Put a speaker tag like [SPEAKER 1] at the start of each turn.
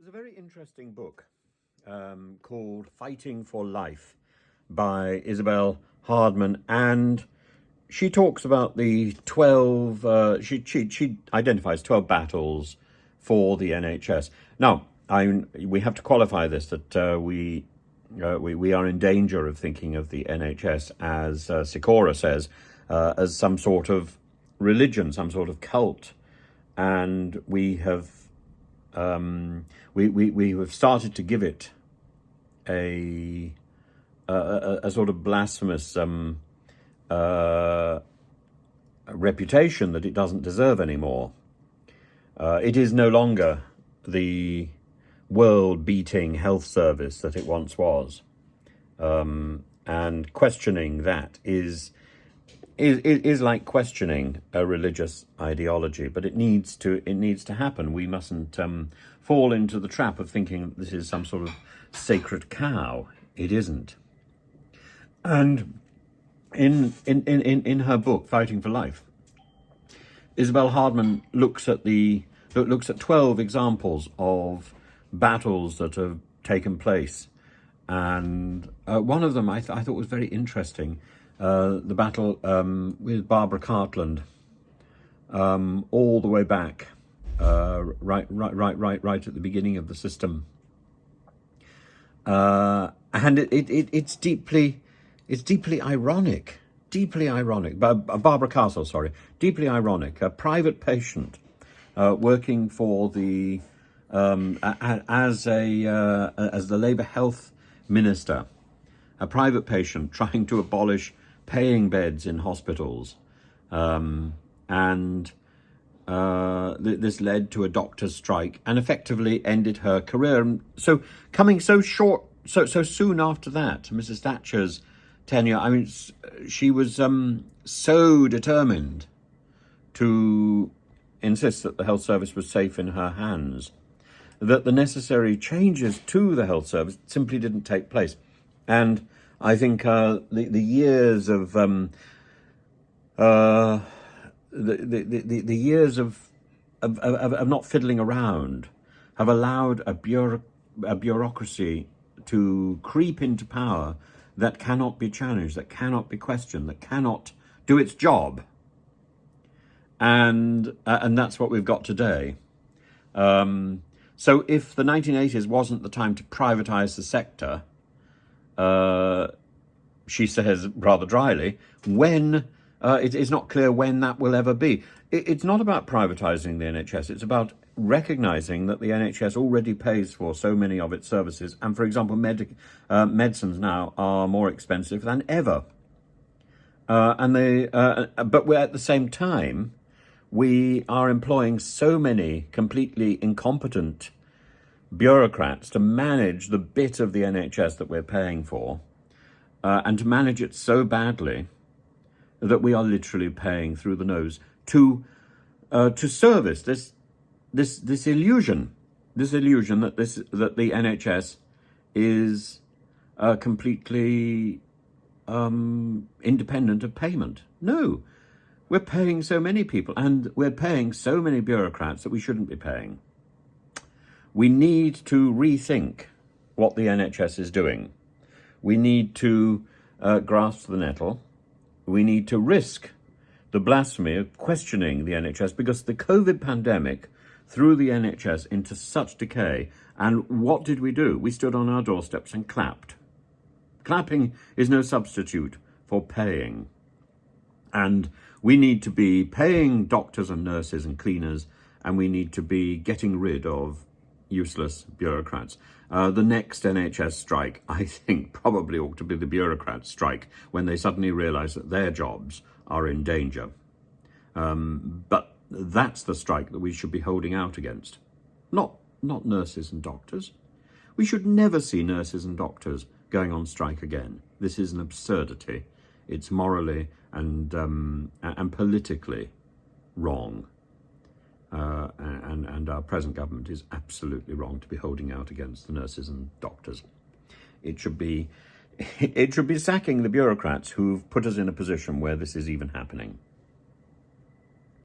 [SPEAKER 1] There's a very interesting book called Fighting for Life by Isabel Hardman, and she talks about the 12, she identifies 12 battles for the NHS. Now, we have to qualify this, that we are in danger of thinking of the NHS, as Sikora says, as some sort of religion, some sort of cult. And we have we have started to give it a sort of blasphemous reputation that it doesn't deserve anymore. It is no longer the world-beating health service that it once was, and questioning that is like questioning a religious ideology. But it needs to happen. We mustn't fall into the trap of thinking this is some sort of sacred cow. It isn't. And in her book Fighting for Life, Isabel Hardman looks at 12 examples of battles that have taken place, and one of them I thought was very interesting. The battle with Barbara Cartland, all the way back, right at the beginning of the system, and it's deeply ironic. Barbara Castle, sorry, deeply ironic. A private patient working for the as the Labour Health Minister, a private patient trying to abolish paying beds in hospitals, and this led to a doctor's strike and effectively ended her career. And so, coming so soon after that, Mrs. Thatcher's tenure, I mean, she was so determined to insist that the health service was safe in her hands that the necessary changes to the health service simply didn't take place. And I think the years of the years of not fiddling around have allowed a bureaucracy to creep into power that cannot be challenged, that cannot be questioned, that cannot do its job. And that's what we've got today. So if the 1980s wasn't the time to privatize the sector, she says rather dryly, when it's not clear when that will ever be. It's not about privatizing the NHS. It's about recognizing that the NHS already pays for so many of its services. And, for example, medicines now are more expensive than ever. But we're at the same time, we are employing so many completely incompetent bureaucrats to manage the bit of the NHS that we're paying for, and to manage it so badly that we are literally paying through the nose to service this illusion that the NHS is completely independent of payment. No, we're paying so many people, and we're paying so many bureaucrats that we shouldn't be paying. We need to rethink what the NHS is doing. We need to grasp the nettle. We need to risk the blasphemy of questioning the NHS, because the COVID pandemic threw the NHS into such decay. And what did we do? We stood on our doorsteps and clapped. Clapping is no substitute for paying. And we need to be paying doctors and nurses and cleaners, and we need to be getting rid of useless bureaucrats. The next NHS strike, I think, probably ought to be the bureaucrats' strike, when they suddenly realise that their jobs are in danger. But that's the strike that we should be holding out against, not nurses and doctors. We should never see nurses and doctors going on strike again. This is an absurdity. It's morally and politically wrong. And our present government is absolutely wrong to be holding out against the nurses and doctors. It should be sacking the bureaucrats who've put us in a position where this is even happening.